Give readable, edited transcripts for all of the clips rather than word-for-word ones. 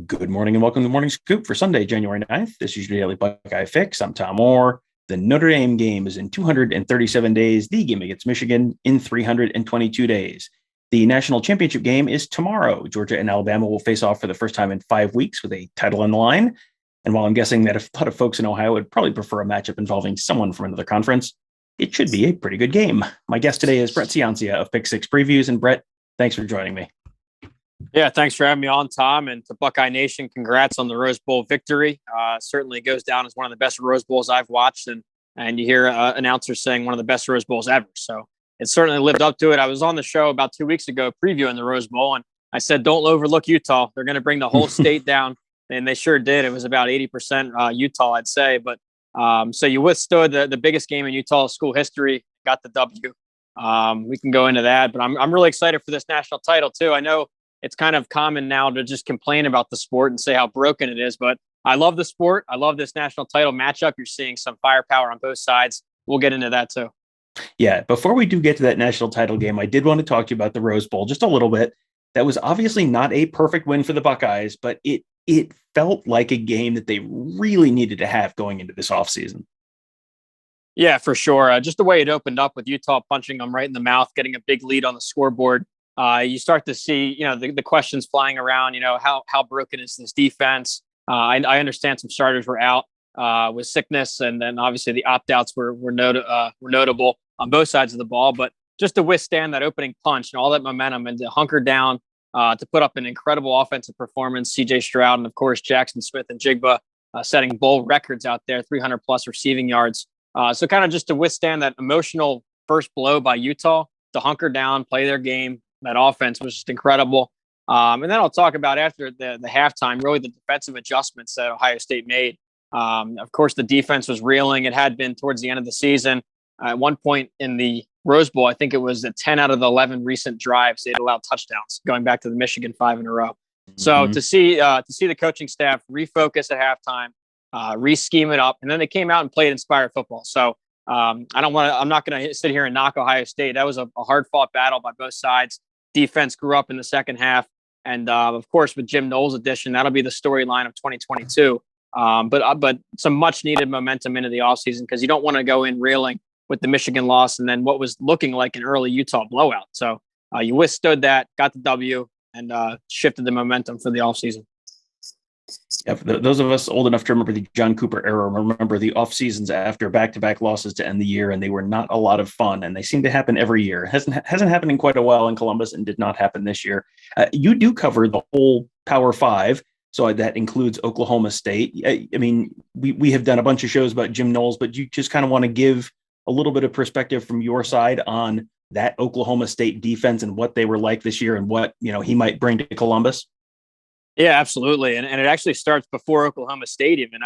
Good morning and welcome to the Morning Scoop for Sunday, January 9th. This is your daily Buckeye Fix. I'm Tom Moore. The Notre Dame game is in 237 days. The game against Michigan in 322 days. The national championship game is tomorrow. Georgia and Alabama will face off for the first time in 5 weeks with a title on the line. And while I'm guessing that a lot of folks in Ohio would probably prefer a matchup involving someone from another conference, it should be a pretty good game. My guest today is Brett Ciancia of Pick Six Previews. And Brett, thanks for joining me. Yeah, thanks for having me on, Tom. And to Buckeye Nation, congrats on the Rose Bowl victory. Certainly goes down as one of the best Rose Bowls I've watched. And you hear announcers saying one of the best Rose Bowls ever. So it certainly lived up to it. I was on the show about 2 weeks ago previewing the Rose Bowl, and I said, don't overlook Utah. They're going to bring the whole state down. And they sure did. It was about 80% Utah, I'd say. But so you withstood the biggest game in Utah school history, got the W. We can go into that. But I'm really excited for this national title, too. I know it's kind of common now to just complain about the sport and say how broken it is. But I love the sport. I love this national title matchup. You're seeing some firepower on both sides. We'll get into that, too. Yeah, before we do get to that national title game, I did want to talk to you about the Rose Bowl just a little bit. That was obviously not a perfect win for the Buckeyes, but it felt like a game that they really needed to have going into this offseason. Yeah, for sure. Just the way it opened up with Utah punching them right in the mouth, getting a big lead on the scoreboard. You start to see, the questions flying around, how broken is this defense? I understand some starters were out with sickness, and then obviously the opt-outs were notable on both sides of the ball. But just to withstand that opening punch and all that momentum and to hunker down to put up an incredible offensive performance, C.J. Stroud and, of course, Jackson Smith and Jigba setting bowl records out there, 300-plus receiving yards. So kind of just to withstand that emotional first blow by Utah, to hunker down, play their game. That offense was just incredible. And then I'll talk about after the halftime, really the defensive adjustments that Ohio State made. Of course, the defense was reeling. It had been towards the end of the season. At one point in the Rose Bowl, I think it was 10 out of the 11 recent drives they'd allowed touchdowns, going back to the Michigan 5 in a row. So to see the coaching staff refocus at halftime, re-scheme it up, and then they came out and played inspired football. So I'm not going to sit here and knock Ohio State. That was a hard-fought battle by both sides. Defense grew up in the second half. And of course, with Jim Knowles' addition, that'll be the storyline of 2022. But some much needed momentum into the offseason, because you don't want to go in reeling with the Michigan loss and then what was looking like an early Utah blowout. So you withstood that, got the W, and shifted the momentum for the offseason. Yeah, for those of us old enough to remember the John Cooper era, remember the off seasons after back-to-back losses to end the year, and they were not a lot of fun, and they seem to happen every year. It hasn't happened in quite a while in Columbus, and did not happen this year. You do cover the whole Power Five, so that includes Oklahoma State. I mean, we have done a bunch of shows about Jim Knowles, but you just kind of want to give a little bit of perspective from your side on that Oklahoma State defense and what they were like this year, and what he might bring to Columbus. Yeah, absolutely. And it actually starts before Oklahoma State even.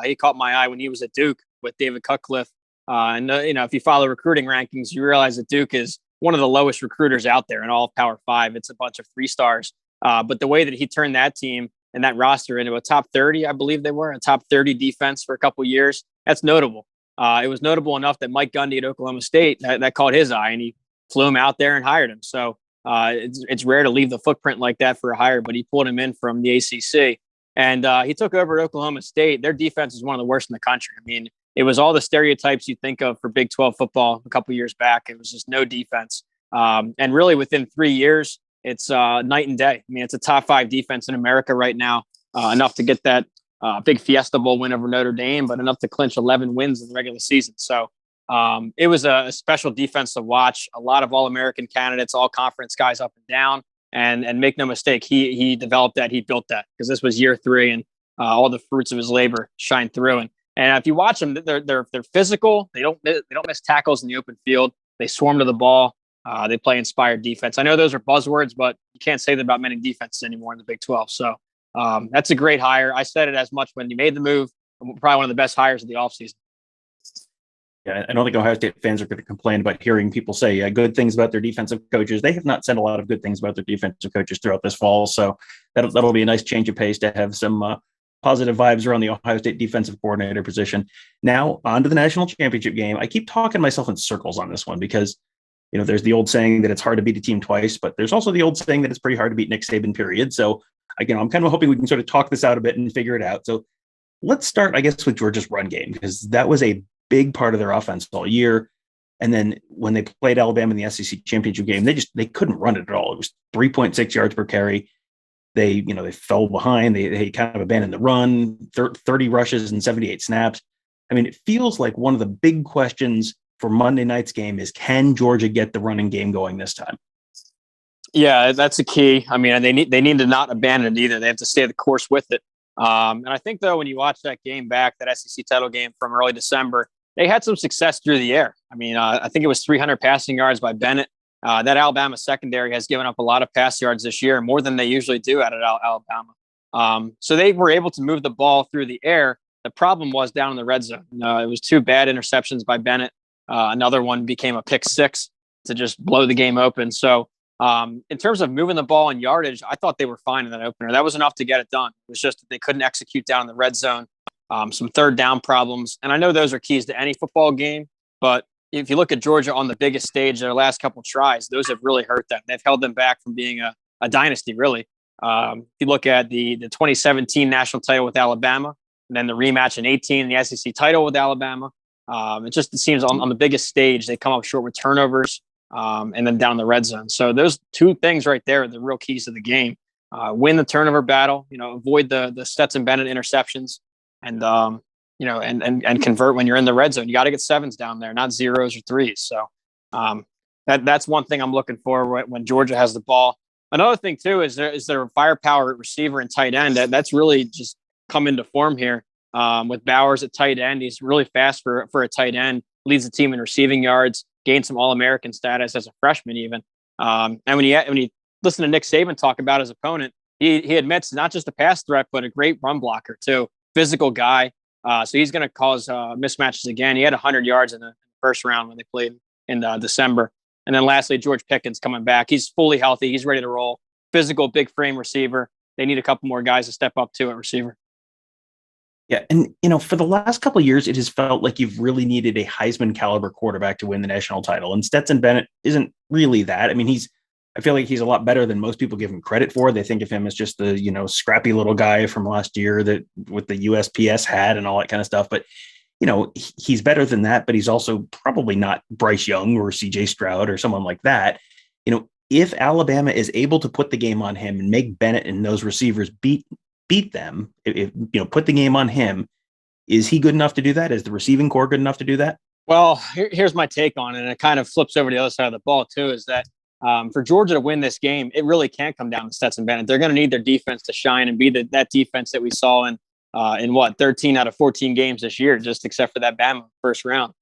He caught my eye when he was at Duke with David Cutcliffe. If you follow recruiting rankings, you realize that Duke is one of the lowest recruiters out there in all of Power Five. It's a bunch of 3-stars. But the way that he turned that team and that roster into a top 30, I believe they were, a top 30 defense for a couple of years, that's notable. It was notable enough that Mike Gundy at Oklahoma State, that caught his eye, and he flew him out there and hired him. So it's rare to leave the footprint like that for a hire, but he pulled him in from the ACC, and he took over at Oklahoma State. Their defense is one of the worst in the country. I mean, it was all the stereotypes you think of for Big 12 football a couple of years back. It was just no defense. And really within 3 years, it's night and day. I mean, it's a top 5 defense in America right now, enough to get that big Fiesta Bowl win over Notre Dame, but enough to clinch 11 wins in the regular season. So it was a special defense to watch. A lot of All-American candidates, all conference guys up and down, and make no mistake, he developed that, he built that, because this was year 3, and all the fruits of his labor shine through. And if you watch them, they're physical. They don't miss tackles in the open field. They swarm to the ball. They play inspired defense. I know those are buzzwords, but you can't say that about many defenses anymore in the Big 12. So that's a great hire. I said it as much when you made the move. Probably one of the best hires of the offseason. Yeah, I don't think Ohio State fans are going to complain about hearing people say good things about their defensive coaches. They have not said a lot of good things about their defensive coaches throughout this fall, so that'll be a nice change of pace to have some positive vibes around the Ohio State defensive coordinator position. Now, on to the national championship game. I keep talking myself in circles on this one because, there's the old saying that it's hard to beat a team twice, but there's also the old saying that it's pretty hard to beat Nick Saban, period. So I'm kind of hoping we can sort of talk this out a bit and figure it out. So let's start, I guess, with Georgia's run game, because that was a big part of their offense all year. And then when they played Alabama in the SEC championship game, they couldn't run it at all. It was 3.6 yards per carry. They fell behind. They kind of abandoned the run, 30 rushes and 78 snaps. I mean, it feels like one of the big questions for Monday night's game is, can Georgia get the running game going this time? Yeah, that's a key. I mean, they need to not abandon it either. They have to stay the course with it. And I think, though, when you watch that game back, that SEC title game from early December, they had some success through the air. I mean, I think it was 300 passing yards by Bennett. That Alabama secondary has given up a lot of pass yards this year, more than they usually do out at Alabama. So they were able to move the ball through the air. The problem was down in the red zone. It was 2 bad interceptions by Bennett. Another one became a pick 6 to just blow the game open. So in terms of moving the ball and yardage, I thought they were fine in that opener. That was enough to get it done. It was just that they couldn't execute down in the red zone. Some third down problems. And I know those are keys to any football game, but if you look at Georgia on the biggest stage, their last couple of tries, those have really hurt them. They've held them back from being a dynasty, really. If you look at the 2017 national title with Alabama, and then the rematch in 18, the SEC title with Alabama, it seems on the biggest stage, they come up short with turnovers and then down the red zone. So those 2 things right there are the real keys to the game. Win the turnover battle, avoid the Stetson Bennett interceptions, and and convert when you're in the red zone. You got to get 7s down there, not 0s or 3s. So that's one thing I'm looking for when Georgia has the ball. Another thing too is there firepower at receiver and tight end that's really just come into form here. With Bowers at tight end, he's really fast for a tight end. Leads the team in receiving yards. Gained some All-American status as a freshman even. And when you listen to Nick Saban talk about his opponent, he admits not just a pass threat but a great run blocker too. Physical guy. So he's going to cause mismatches again. He had 100 yards in the first round when they played in December. And then lastly, George Pickens coming back. He's fully healthy. He's ready to roll. Physical, big frame receiver. They need a couple more guys to step up to at receiver. Yeah. And, for the last couple of years, it has felt like you've really needed a Heisman caliber quarterback to win the national title. And Stetson Bennett isn't really that. I mean, I feel like he's a lot better than most people give him credit for. They think of him as just the, scrappy little guy from last year that with the USPS hat and all that kind of stuff. But, he's better than that, but he's also probably not Bryce Young or CJ Stroud or someone like that. If Alabama is able to put the game on him and make Bennett and those receivers beat them, if put the game on him, is he good enough to do that? Is the receiving core good enough to do that? Well, here's my take on it. And it kind of flips over to the other side of the ball too, is that for Georgia to win this game, it really can't come down to Stetson Bennett. They're going to need their defense to shine and be that defense that we saw in 13 out of 14 games this year, just except for that Bama first round.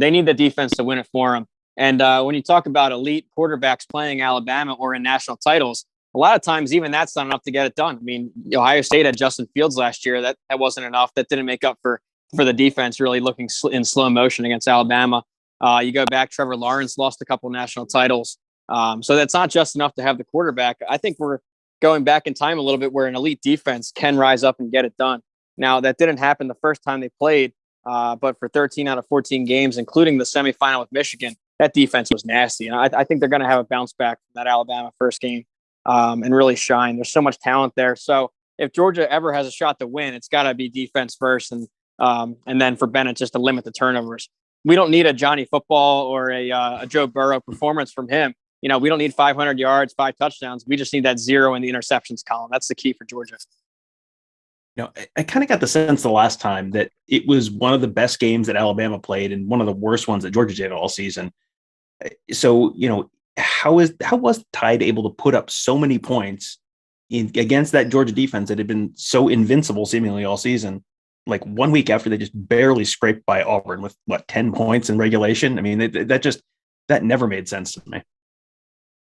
They need the defense to win it for them. And when you talk about elite quarterbacks playing Alabama or in national titles, a lot of times even that's not enough to get it done. I mean, Ohio State had Justin Fields last year. That wasn't enough. That didn't make up for the defense really looking in slow motion against Alabama. You go back, Trevor Lawrence lost a couple national titles. So that's not just enough to have the quarterback. I think we're going back in time a little bit where an elite defense can rise up and get it done. Now, that didn't happen the first time they played, but for 13 out of 14 games, including the semifinal with Michigan, that defense was nasty. And I think they're going to have a bounce back from that Alabama first game and really shine. There's so much talent there. So if Georgia ever has a shot to win, it's got to be defense first, and then for Bennett just to limit the turnovers. We don't need a Johnny Football or a Joe Burrow performance from him. We don't need 500 yards, 5 touchdowns. We just need that 0 in the interceptions column. That's the key for Georgia. I kind of got the sense the last time that it was one of the best games that Alabama played and one of the worst ones that Georgia did all season. So, how was the Tide able to put up so many points against that Georgia defense that had been so invincible seemingly all season? Like 1 week after they just barely scraped by Auburn with 10 points in regulation. I mean, that never made sense to me.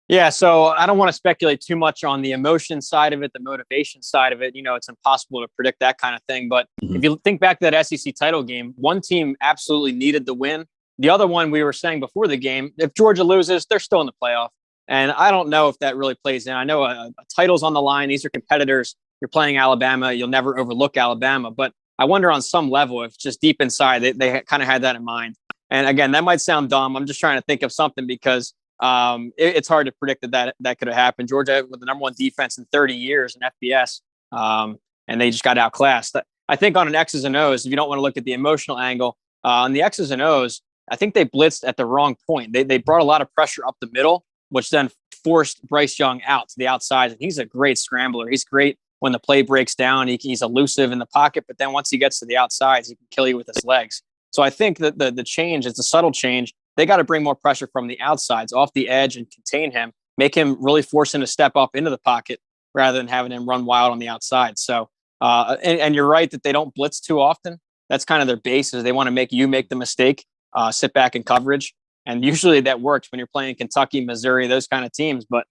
Yeah, so I don't want to speculate too much on the emotion side of it, the motivation side of it. It's impossible to predict that kind of thing. But if you think back to that SEC title game, one team absolutely needed the win. The other one, we were saying before the game, if Georgia loses, they're still in the playoff. And I don't know if that really plays in. I know a title's on the line. These are competitors. You're playing Alabama. You'll never overlook Alabama. But I wonder on some level if just deep inside, they kind of had that in mind. And again, that might sound dumb. I'm just trying to think of something because it's hard to predict that could have happened. Georgia with the number one defense in 30 years in FBS, and they just got outclassed. I think on an X's and O's, if you don't want to look at the emotional angle, on the X's and O's, I think they blitzed at the wrong point. They brought a lot of pressure up the middle, which then forced Bryce Young out to the outside. And he's a great scrambler. He's great when the play breaks down. He's elusive in the pocket, but then once he gets to the outsides, he can kill you with his legs. So I think that the change, it's a subtle change. They got to bring more pressure from the outsides, off the edge, and contain him, make him really force him to step up into the pocket rather than having him run wild on the outside. So, and you're right that they don't blitz too often. That's kind of their base, is they want to make you make the mistake, sit back in coverage. And usually that works when you're playing Kentucky, Missouri, those kind of teams. But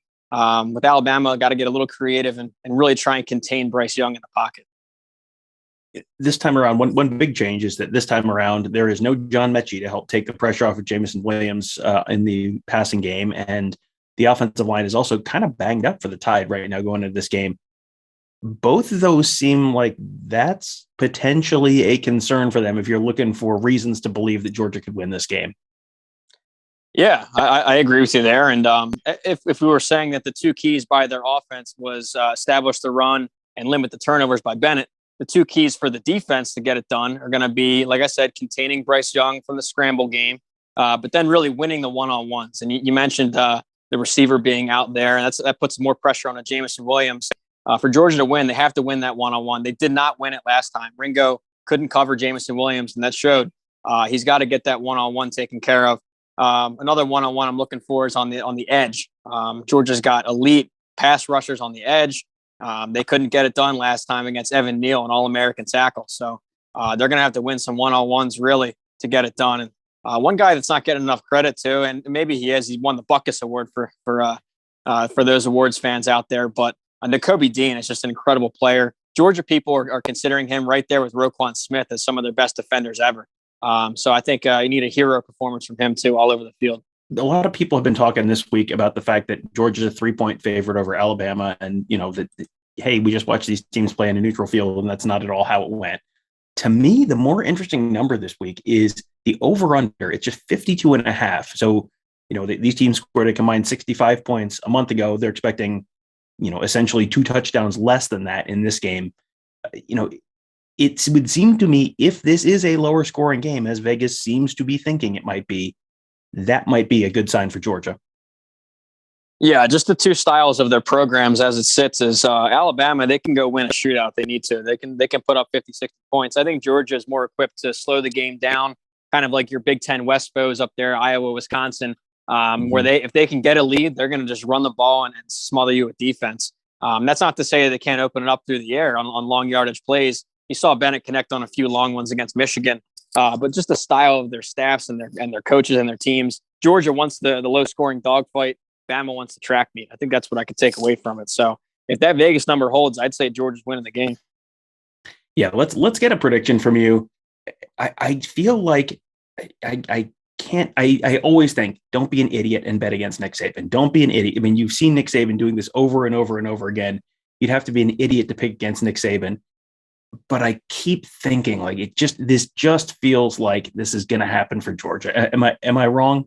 with Alabama, got to get a little creative and really try and contain Bryce Young in the pocket. This time around, one big change is that this time around, there is no John Mechie to help take the pressure off of Jameson Williams in the passing game. And the offensive line is also kind of banged up for the Tide right now going into this game. Both of those seem like that's potentially a concern for them if you're looking for reasons to believe that Georgia could win this game. Yeah, I agree with you there. And if we were saying that the two keys by their offense was establish the run and limit the turnovers by Bennett, the two keys for the defense to get it done are going to be, like I said, containing Bryce Young from the scramble game, but then really winning the one-on-ones. And you mentioned the receiver being out there, and that puts more pressure on a Jameson Williams. For Georgia to win, they have to win that one-on-one. They did not win it last time. Ringo couldn't cover Jameson Williams, and that showed. He's got to get that one-on-one taken care of. Another one-on-one I'm looking for is on the edge. Georgia's got elite pass rushers on the edge. They couldn't get it done last time against Evan Neal, an All-American tackle. So they're going to have to win some one-on-ones really to get it done. And one guy that's not getting enough credit to, and maybe he is, he won the Butkus Award for those awards fans out there, but Nakobe Dean is just an incredible player. Georgia people are considering him right there with Roquan Smith as some of their best defenders ever. So I think you need a hero performance from him too, all over the field. A lot of people have been talking this week about the fact that Georgia's a 3-point favorite over Alabama. And, hey, we just watched these teams play in a neutral field, and that's not at all how it went. To me, the more interesting number this week is the over-under. It's just 52.5. So, these teams scored a combined 65 points a month ago. They're expecting, essentially 2 touchdowns less than that in this game. It would seem to me, if this is a lower scoring game, as Vegas seems to be thinking it might be, that might be a good sign for Georgia. Yeah, just the two styles of their programs as it sits is Alabama, they can go win a shootout if they need to. They can put up 50, 60 points. I think Georgia is more equipped to slow the game down, kind of like your Big Ten West foes up there, Iowa, Wisconsin, where if they can get a lead, they're going to just run the ball and smother you with defense. That's not to say they can't open it up through the air on long yardage plays. You saw Bennett connect on a few long ones against Michigan, but just the style of their staffs and their coaches and their teams. Georgia wants the low scoring dogfight. Bama wants the track meet. I think that's what I could take away from it. So if that Vegas number holds, I'd say Georgia's winning the game. Yeah, let's get a prediction from you. I feel like I can't. I always think, don't be an idiot and bet against Nick Saban. Don't be an idiot. I mean, you've seen Nick Saban doing this over and over and over again. You'd have to be an idiot to pick against Nick Saban. But I keep thinking this just feels like this is going to happen for Georgia. Am I wrong?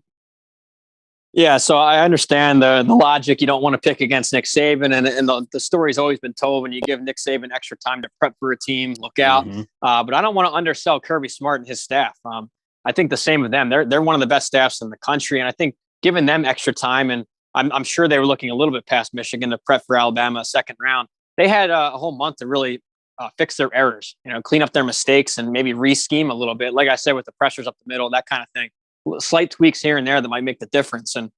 Yeah, so I understand the logic. You don't want to pick against Nick Saban, and the story's always been told when you give Nick Saban extra time to prep for a team, look out. Mm-hmm. But I don't want to undersell Kirby Smart and his staff. I think the same with them. They're one of the best staffs in the country, and I think giving them extra time, and I'm sure they were looking a little bit past Michigan to prep for Alabama second round. They had a whole month to really fix their errors, clean up their mistakes, and maybe re-scheme a little bit. Like I said, with the pressures up the middle, that kind of thing. Slight tweaks here and there that might make the difference. And,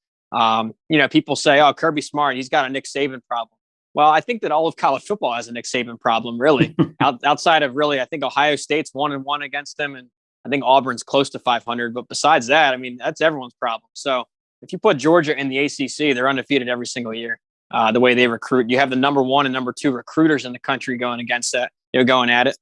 people say, oh, Kirby Smart, he's got a Nick Saban problem. Well, I think that all of college football has a Nick Saban problem, really. Outside of really, I think Ohio State's 1-1 against him. And I think Auburn's close to 500. But besides that, I mean, that's everyone's problem. So if you put Georgia in the ACC, they're undefeated every single year. The way they recruit, you have the number 1 and number 2 recruiters in the country going against that. They're going at it.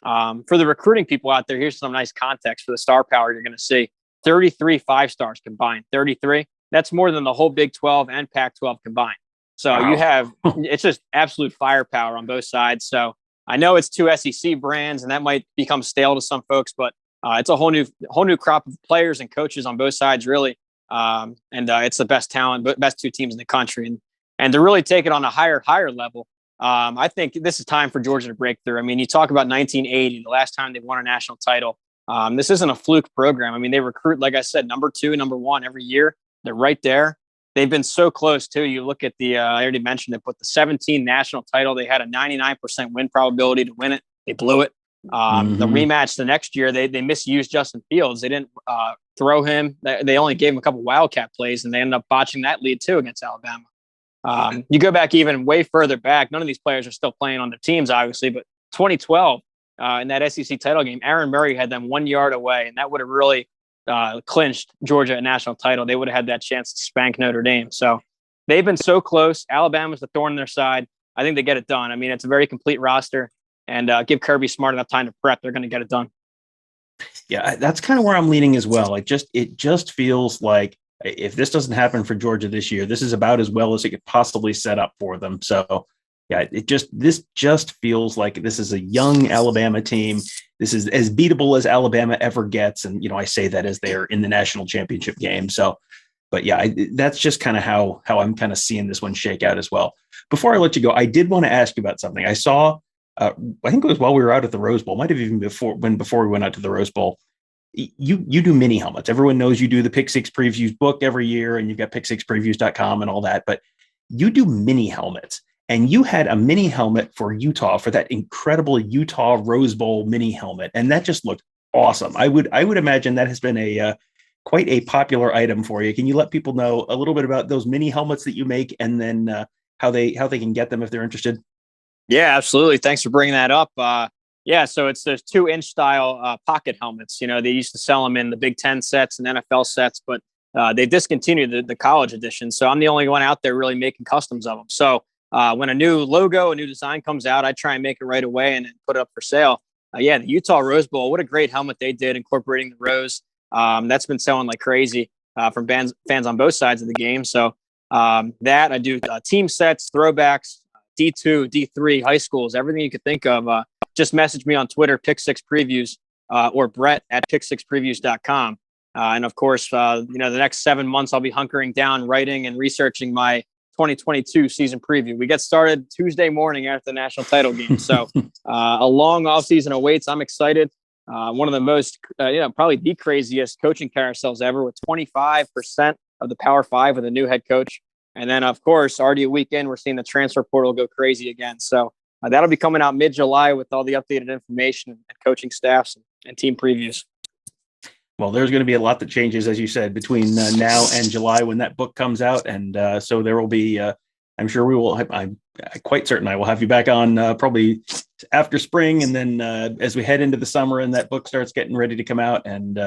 For the recruiting people out there, here's some nice context for the star power you're going to see. 33 5-stars combined. 33. That's more than the whole Big 12 and Pac-12 combined. So wow. You have, it's just absolute firepower on both sides. So I know it's 2 SEC brands, and that might become stale to some folks, but it's a whole new crop of players and coaches on both sides, really, And it's the best talent, but best two teams in the country. And to really take it on a higher level, I think this is time for Georgia to break through. I mean, you talk about 1980, the last time they won a national title. This isn't a fluke program. I mean, they recruit, like I said, number 2, number 1 every year. They're right there. They've been so close too. You look at I already mentioned it, but the 17 national title, they had a 99% win probability to win it. They blew it. The rematch the next year, they misused Justin Fields. They didn't throw him. They only gave him a couple wildcat plays, and they ended up botching that lead too against Alabama. You go back even way further back. None of these players are still playing on their teams, obviously, but 2012 in that SEC title game, Aaron Murray had them 1 yard away, and that would have really clinched Georgia a national title. They would have had that chance to spank Notre Dame. So they've been so close. Alabama's the thorn in their side. I think they get it done. I mean, it's a very complete roster, and give Kirby Smart enough time to prep. They're going to get it done. Yeah, that's kind of where I'm leaning as well. It just feels like if this doesn't happen for Georgia this year, this is about as well as it could possibly set up for them. So yeah, this just feels like this is a young Alabama team. This is as beatable as Alabama ever gets. And, I say that as they're in the national championship game. So, but yeah, that's just kind of how I'm kind of seeing this one shake out as well. Before I let you go, I did want to ask you about something. I saw, I think it was while we were out at the Rose Bowl, might have even before we went out to the Rose Bowl. You do mini helmets. Everyone knows you do the Pick Six Previews book every year, and you've got pick6previews.com and all that, but you do mini helmets. And you had a mini helmet for Utah for that incredible Utah Rose Bowl mini helmet. And that just looked awesome. I would imagine that has been quite a popular item for you. Can you let people know a little bit about those mini helmets that you make, and then how they can get them if they're interested? Yeah, absolutely. Thanks for bringing that up. So it's those 2-inch style pocket helmets. They used to sell them in the Big Ten sets and NFL sets, but they discontinued the college edition. So I'm the only one out there really making customs of them. So when a new logo, a new design comes out, I try and make it right away and put it up for sale. The Utah Rose Bowl, what a great helmet they did, incorporating the rose. That's been selling like crazy from fans on both sides of the game. So that I do team sets, throwbacks, D2, D3, high schools, everything you could think of. Just message me on Twitter, Pick6Previews, or Brett at pick6previews.com. And of course, the next 7 months, I'll be hunkering down, writing and researching my 2022 season preview. We get started Tuesday morning after the national title game. So a long offseason awaits. I'm excited. One of the most, probably the craziest coaching carousels ever, with 25% of the Power 5 with a new head coach. And then, of course, already a weekend, we're seeing the transfer portal go crazy again. So that'll be coming out mid-July with all the updated information and coaching staffs and team previews. Well, there's going to be a lot that changes, as you said, between now and July when that book comes out. And so there will be, I'm sure we will, I'm quite certain I will have you back on probably after spring. And then as we head into the summer and that book starts getting ready to come out, and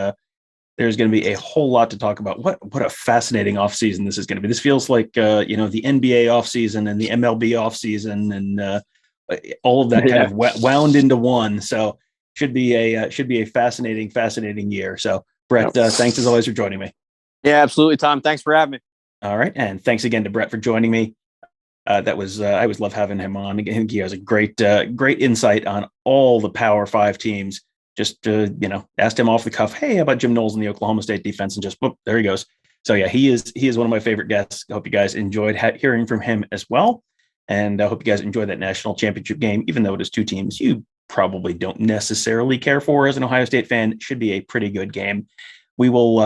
there's going to be a whole lot to talk about. What a fascinating offseason this is going to be. This feels like, the NBA offseason and the MLB offseason and all of that kind of wound into one. So should be a fascinating year. So Brett, thanks as always for joining me. Yeah, absolutely, Tom. Thanks for having me. All right. And thanks again to Brett for joining me. I always love having him on. He has a great insight on all the Power 5 teams. Just, asked him off the cuff, hey, how about Jim Knowles in the Oklahoma State defense? And just, whoop, there he goes. So yeah, he is one of my favorite guests. I hope you guys enjoyed hearing from him as well. And I hope you guys enjoyed that national championship game, even though it is two teams you probably don't necessarily care for as an Ohio State fan. It should be a pretty good game. We will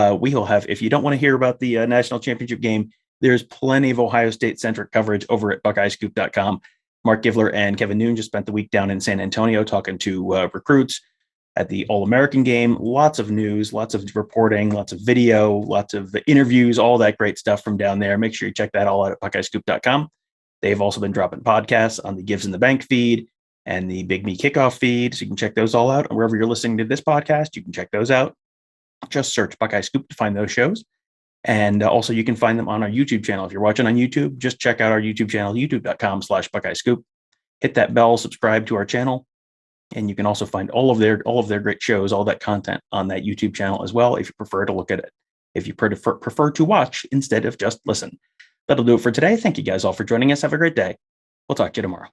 have, if you don't want to hear about the national championship game, there's plenty of Ohio State centric coverage over at BuckeyesCoop.com. Mark Givler and Kevin Noon just spent the week down in San Antonio talking to recruits at the All-American game. Lots of news, lots of reporting, lots of video, lots of interviews, all that great stuff from down there. Make sure you check that all out at BuckeyesCoop.com. They've also been dropping podcasts on the Gives in the Bank feed and the Big Me Kickoff feed. So you can check those all out. And wherever you're listening to this podcast, you can check those out. Just search Buckeye Scoop to find those shows. And also you can find them on our YouTube channel. If you're watching on YouTube, just check out our YouTube channel, youtube.com/Buckeye Scoop. Hit that bell, subscribe to our channel. And you can also find all of their great shows, all that content on that YouTube channel as well, if you prefer to look at it, if you prefer to watch instead of just listen. That'll do it for today. Thank you guys all for joining us. Have a great day. We'll talk to you tomorrow.